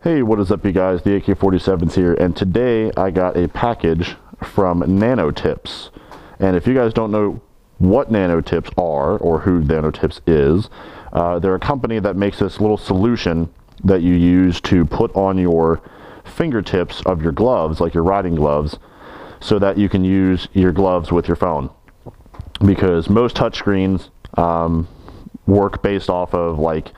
Hey, what is up, you guys? The AK-47's here, and today I got a package from Nanotips. And if you guys don't know what Nanotips are or who Nanotips is, they're a company that makes this little solution that you use to put on your fingertips of your gloves, like your riding gloves, so that you can use your gloves with your phone. Because most touchscreens work based off of like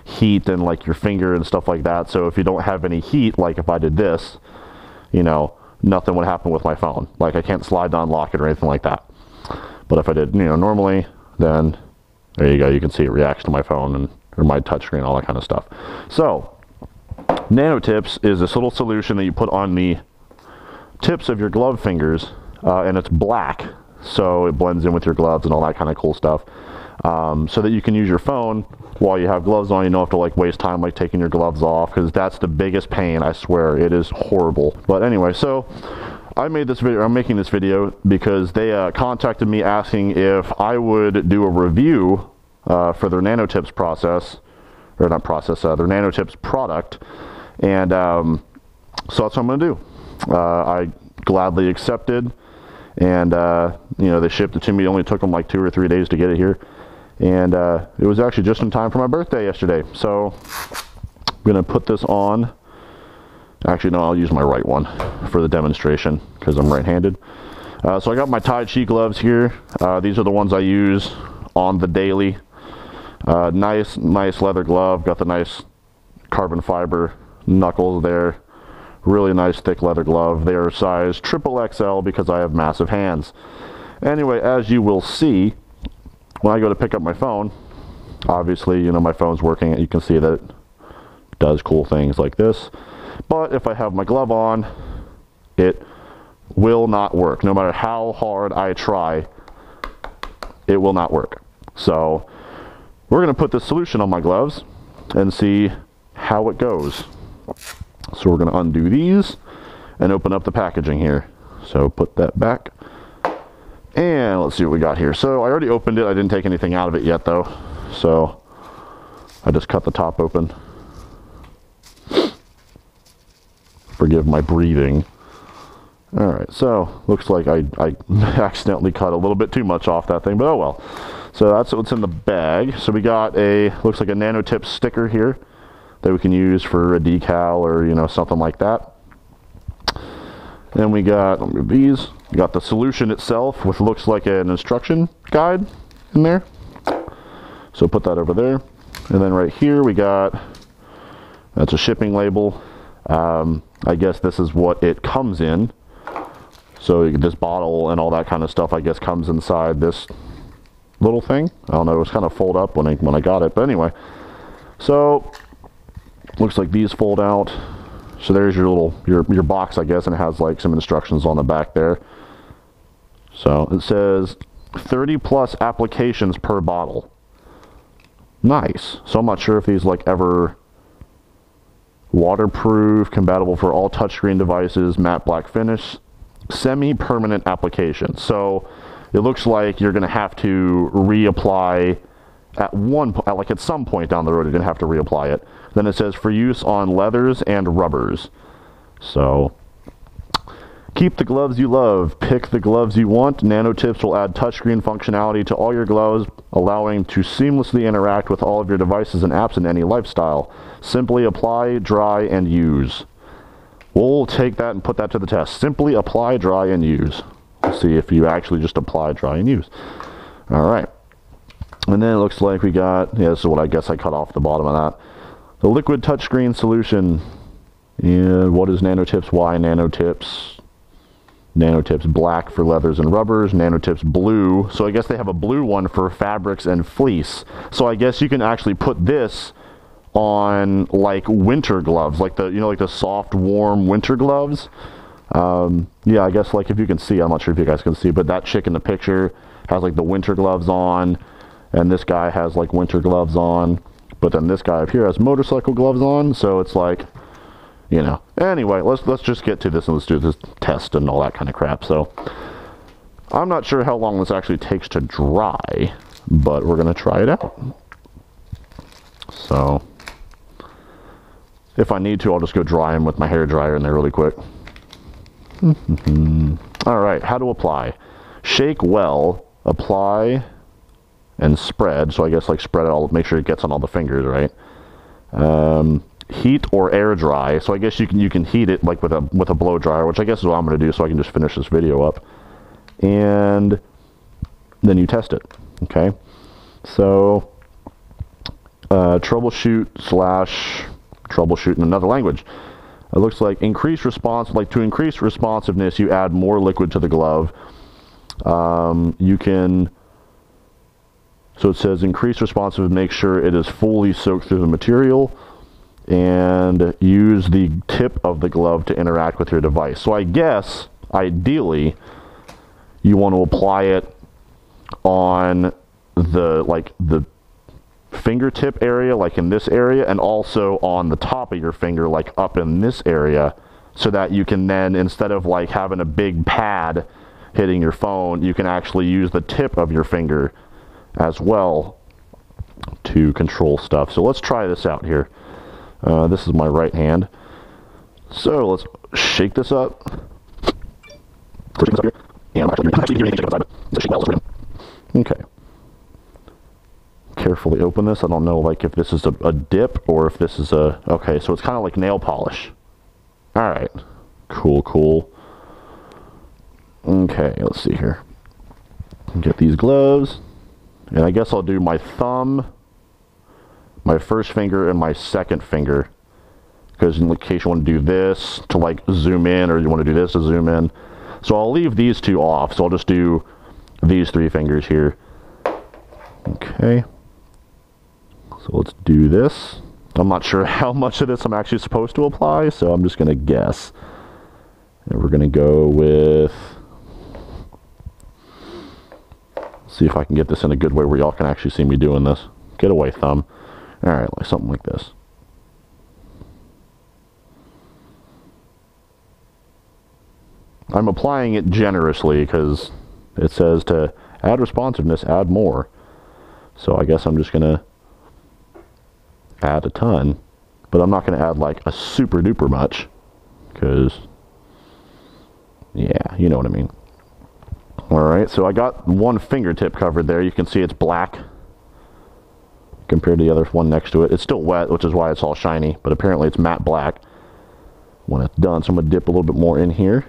heat and like your finger and stuff like that. So if you don't have any heat, like if I did this, you know, nothing would happen with my phone. Like I can't slide to unlock it or anything like that. But if I did, you know, normally, then there you go. You can see it reacts to my phone and or my touchscreen, all that kind of stuff. So Nanotips is this little solution that you put on the tips of your glove fingers, and it's black, so it blends in with your gloves and all that kind of cool stuff. So that you can use your phone while you have gloves on. You don't have to like waste time like taking your gloves off, because that's the biggest pain. I swear, it is horrible. But anyway, so I made this video. I'm making this video because they contacted me asking if I would do a review for their Nanotips process, or not process, their Nanotips product, and so that's what I'm gonna do. I gladly accepted, and you know, they shipped it to me. It only took them like 2 or 3 days to get it here. And it was actually just in time for my birthday yesterday. So I'm gonna put this on. Actually, no, I'll use my right one for the demonstration because I'm right-handed. So I got my Tai Chi gloves here. These are the ones I use on the daily. Nice leather glove. Got the nice carbon fiber knuckles there. Really nice thick leather glove. They are size XXL because I have massive hands. Anyway, as you will see, when I go to pick up my phone, obviously, you know, my phone's working. You can see that it does cool things like this. But if I have my glove on, it will not work. No matter how hard I try, it will not work. So we're going to put this solution on my gloves and see how it goes. So we're going to undo these and open up the packaging here. So put that back. And let's see what we got here. So I already opened it. I didn't take anything out of it yet though. So I just cut the top open. Forgive my breathing. Alright, so looks like I accidentally cut a little bit too much off that thing, but oh well. So that's what's in the bag. So we got looks like a Nanotips sticker here that we can use for a decal or, you know, something like that. Then we got, let me move these. We got the solution itself, which looks like an instruction guide in there. So put that over there. And then right here we got, that's a shipping label. I guess this is what it comes in. So this bottle and all that kind of stuff, I guess, comes inside this little thing. I don't know, it was kind of fold up when I got it. But anyway, so looks like these fold out. So there's your little, your box, I guess, and it has like some instructions on the back there. So it says 30 plus applications per bottle. Nice. So I'm not sure if these like ever waterproof, compatible for all touchscreen devices, matte black finish, semi-permanent application. So it looks like you're going to have to reapply at some point down the road. You're going to have to reapply it. Then it says for use on leathers and rubbers. So keep the gloves you love, pick the gloves you want. Nanotips will add touchscreen functionality to all your gloves, allowing to seamlessly interact with all of your devices and apps in any lifestyle. Simply apply, dry, and use. We'll take that and put that to the test. Simply apply, dry, and use. We'll see if you actually just apply, dry, and use. All right. And then it looks like we got, yeah, this is what I guess I cut off the bottom of that. The liquid touchscreen solution. Yeah, what is Nanotips? Why Nanotips? Nanotips black for leathers and rubbers. Nanotips blue. So I guess they have a blue one for fabrics and fleece. So I guess you can actually put this on like winter gloves, like the, you know, like the soft, warm winter gloves. Yeah, I guess like if you can see, I'm not sure if you guys can see, but that chick in the picture has like the winter gloves on, and this guy has like winter gloves on. But then this guy up here has motorcycle gloves on, so it's like, you know. Anyway, let's just get to this and let's do this test and all that kind of crap. So I'm not sure how long this actually takes to dry, but we're gonna try it out. So If I need to, I'll just go dry them with my hair dryer in there really quick. All right, how to apply. Shake well, apply, and spread. So I guess like spread it all, make sure it gets on all the fingers, right? Heat or air dry. So I guess you can heat it like with a blow dryer, which I guess is what I'm going to do so I can just finish this video up. And then you test it. Okay. So troubleshoot in another language. It looks like to increase responsiveness, you add more liquid to the glove. So it says increase responsiveness, make sure it is fully soaked through the material, and use the tip of the glove to interact with your device. So I guess, ideally, you want to apply it on the fingertip area, like in this area, and also on the top of your finger, like up in this area, so that you can then, instead of like having a big pad hitting your phone, you can actually use the tip of your finger as well to control stuff. So let's try this out here. This is my right hand. So let's shake this up. Okay. Carefully open this. I don't know like if this is a dip or if this is a... Okay, so it's kind of like nail polish. Alright. Cool. Okay, let's see here. Get these gloves. And I guess I'll do my thumb, my first finger, and my second finger. Because in case you want to do this to like zoom in, or you want to do this to zoom in. So I'll leave these two off. So I'll just do these three fingers here. Okay. So let's do this. I'm not sure how much of this I'm actually supposed to apply, so I'm just going to guess. And we're going to go with... See if I can get this in a good way where y'all can actually see me doing this. Get away, thumb. Alright, like something like this. I'm applying it generously because it says to add responsiveness, add more. So I guess I'm just going to add a ton. But I'm not going to add like a super duper much. Because, yeah, you know what I mean. Alright, so I got one fingertip covered there. You can see it's black compared to the other one next to it. It's still wet, which is why it's all shiny, but apparently it's matte black when it's done. So I'm going to dip a little bit more in here.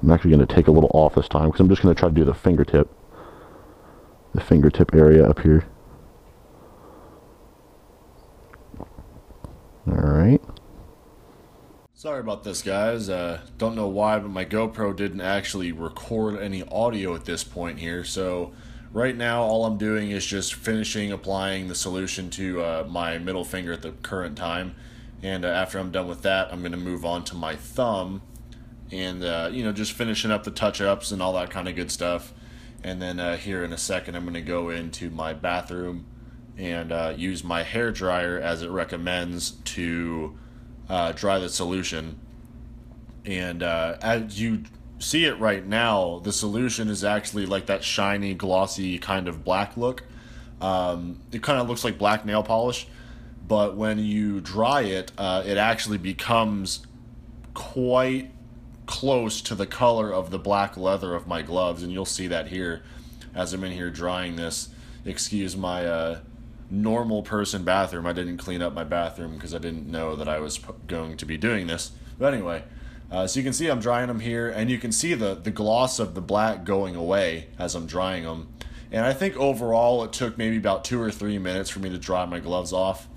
I'm actually going to take a little off this time because I'm just going to try to do the fingertip area up here. Alright. Sorry about this, guys. Don't know why, but my GoPro didn't actually record any audio at this point here. So right now, all I'm doing is just finishing applying the solution to my middle finger at the current time. And after I'm done with that, I'm going to move on to my thumb and, you know, just finishing up the touch-ups and all that kind of good stuff. And then here in a second, I'm going to go into my bathroom and use my hair dryer as it recommends to dry the solution. And as you see it right now, the solution is actually like that shiny, glossy kind of black look. It kind of looks like black nail polish, but when you dry it, it actually becomes quite close to the color of the black leather of my gloves, and you'll see that here as I'm in here drying this. Excuse my normal person bathroom. I didn't clean up my bathroom because I didn't know that I was going to be doing this. But anyway, so you can see I'm drying them here, and you can see the gloss of the black going away as I'm drying them. And I think overall it took maybe about 2 or 3 minutes for me to dry my gloves off.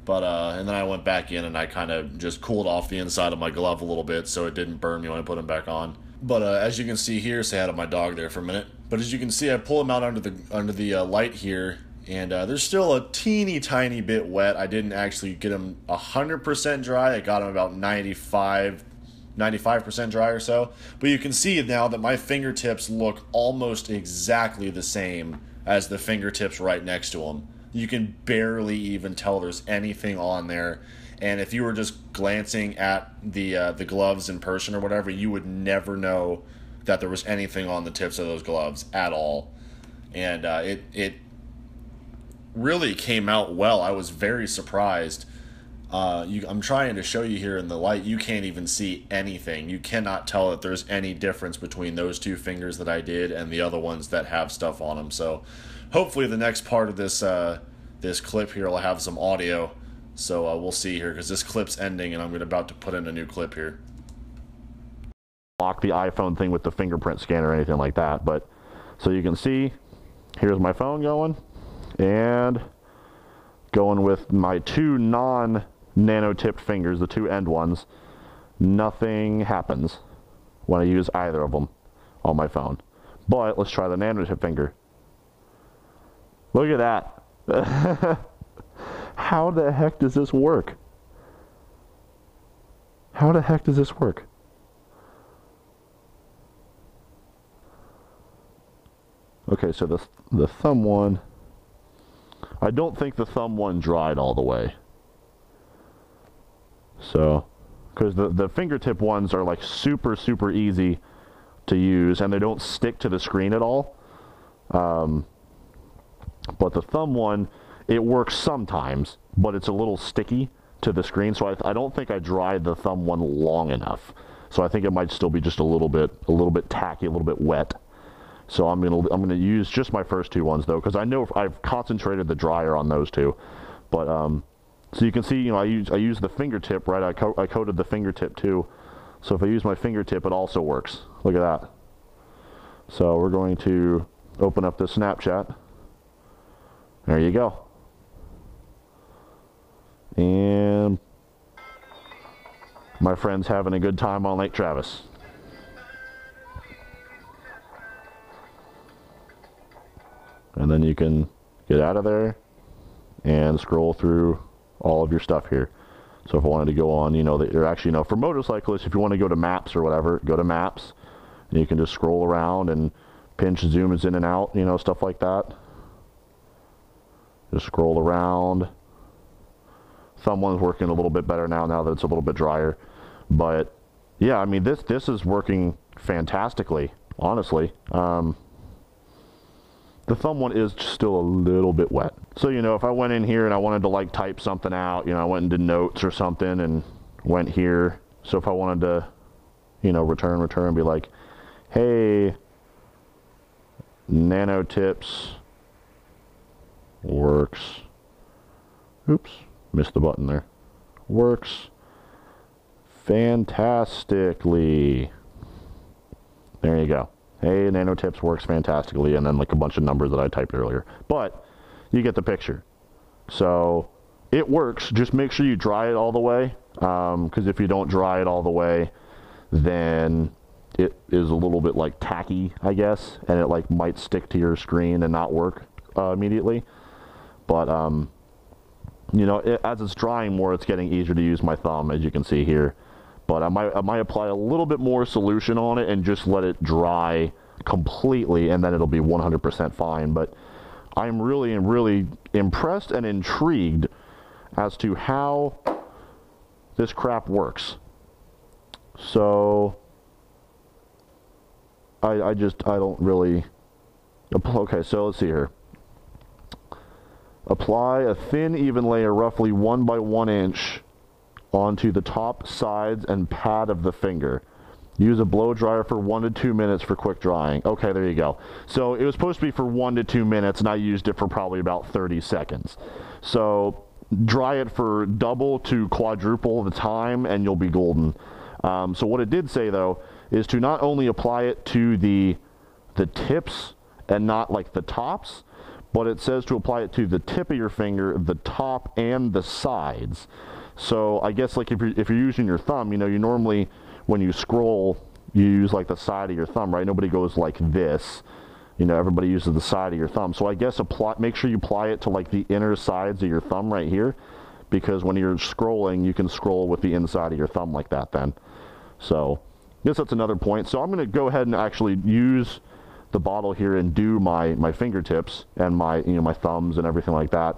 But and then I went back in and I kind of just cooled off the inside of my glove a little bit so it didn't burn me when I put them back on. But as you can see here, say hi to my dog there for a minute. But as you can see, I pull them out under the light here, and they're still a teeny tiny bit wet. I didn't actually get them 100% dry. I got them about 95% dry or so. But you can see now that my fingertips look almost exactly the same as the fingertips right next to them. You can barely even tell there's anything on there. And if you were just glancing at the gloves in person or whatever, you would never know that there was anything on the tips of those gloves at all. And it really came out well. I was very surprised. I'm trying to show you here in the light, you can't even see anything. You cannot tell that there's any difference between those two fingers that I did and the other ones that have stuff on them. So hopefully the next part of this this clip here will have some audio. So we'll see here, because this clip's ending and I'm about to put in a new clip here. Lock the iPhone thing with the fingerprint scanner or anything like that, but so you can see, here's my phone going, and going with my two non-nano-tipped fingers, the two end ones, nothing happens when I use either of them on my phone. But let's try the nano-tip finger. Look at that. How the heck does this work? How the heck does this work? Okay, so the thumb one, I don't think the thumb one dried all the way. So, because the fingertip ones are like super easy to use, and they don't stick to the screen at all. But the thumb one, it works sometimes, but it's a little sticky to the screen. So I don't think I dried the thumb one long enough. So I think it might still be just a little bit tacky, a little bit wet. So I'm gonna use just my first two ones though, because I know I've concentrated the dryer on those two. But so you can see, you know, I use the fingertip, right? I coated the fingertip too. So if I use my fingertip, it also works. Look at that. So we're going to open up this Snapchat. There you go. And my friend's having a good time on Lake Travis. And then you can get out of there and scroll through all of your stuff here. So if I wanted to go on, you know, they're actually, you know, for motorcyclists, if you want to go to maps or whatever, go to maps. And you can just scroll around and pinch zooms in and out, you know, stuff like that. Just scroll around. Thumb one's working a little bit better now that it's a little bit drier. But yeah, I mean, this is working fantastically, honestly. The thumb one is still a little bit wet. So, you know, if I went in here and I wanted to like type something out, you know, I went into notes or something and went here. So if I wanted to, you know, return, be like, hey, Nanotips works. Oops, missed the button there. Works fantastically. There you go. Hey, Nanotips works fantastically, and then like a bunch of numbers that I typed earlier. But you get the picture. So it works. Just make sure you dry it all the way, because if you don't dry it all the way, then it is a little bit like tacky, I guess, and it like might stick to your screen and not work immediately. But you know, as it's drying more, it's getting easier to use my thumb, as you can see here. But I might apply a little bit more solution on it and just let it dry completely, and then it'll be 100% fine. But I'm really impressed and intrigued as to how this crap works. So I don't really. Okay, so let's see here. Apply a thin, even layer, roughly 1 by 1 inch, onto the top, sides, and pad of the finger. Use a blow dryer for 1 to 2 minutes for quick drying. Okay, there you go. So it was supposed to be for 1 to 2 minutes, and I used it for probably about 30 seconds. So dry it for double to quadruple the time, and you'll be golden. So what it did say, though, is to not only apply it to the tips and not like the tops, but it says to apply it to the tip of your finger, the top, and the sides. So I guess like if you're using your thumb, you know, you normally, when you scroll, you use like the side of your thumb, right? Nobody goes like this. You know, everybody uses the side of your thumb. So I guess make sure you apply it to like the inner sides of your thumb right here, because when you're scrolling, you can scroll with the inside of your thumb like that then. So I guess that's another point. So I'm going to go ahead and actually use the bottle here and do my fingertips and my, you know, my thumbs and everything like that.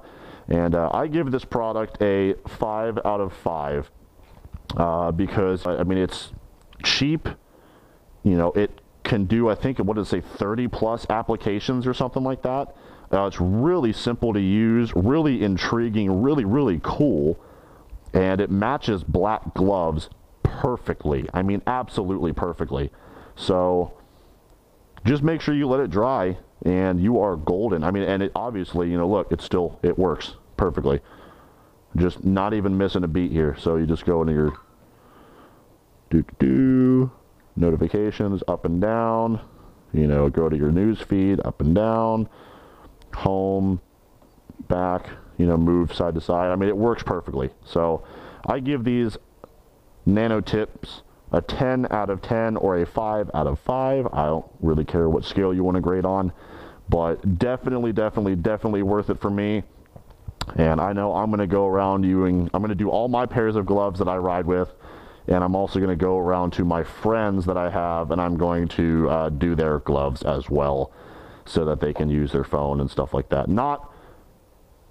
And I give this product a 5 out of 5 because, I mean, it's cheap. You know, it can do, I think, what did it say, 30 plus applications or something like that. It's really simple to use, really intriguing, really cool. and it matches black gloves perfectly. I mean, absolutely perfectly. So just make sure you let it dry and you are golden. I mean, and it obviously, you know, look, it works perfectly. Just not even missing a beat here. So you just go into your notifications up and down, you know, go to your news feed up and down, home, back, you know, move side to side. I mean, it works perfectly. So I give these Nanotips a 10 out of 10 or a 5 out of 5. I don't really care what scale you want to grade on, but definitely worth it for me. And I know I'm going to go around I'm going to do all my pairs of gloves that I ride with, and I'm also going to go around to my friends that I have, and I'm going to do their gloves as well so that they can use their phone and stuff like that. Not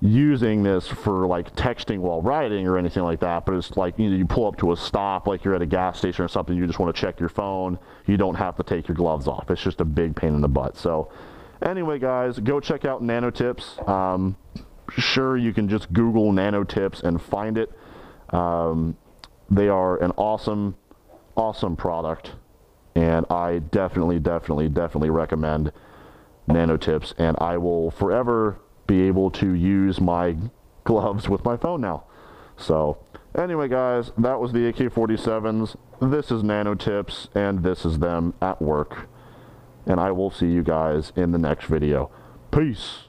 using this for like texting while riding or anything like that, but it's like, you know, you pull up to a stop, like you're at a gas station or something, you just want to check your phone, you don't have to take your gloves off. It's just a big pain in the butt. So anyway, guys, go check out Nanotips. Sure, you can just Google Nanotips and find it. They are an awesome product, and I definitely recommend Nanotips, and I will forever be able to use my gloves with my phone now. So anyway, guys, that was the AK-47s. This is Nanotips, and this is them at work. And I will see you guys in the next video. Peace.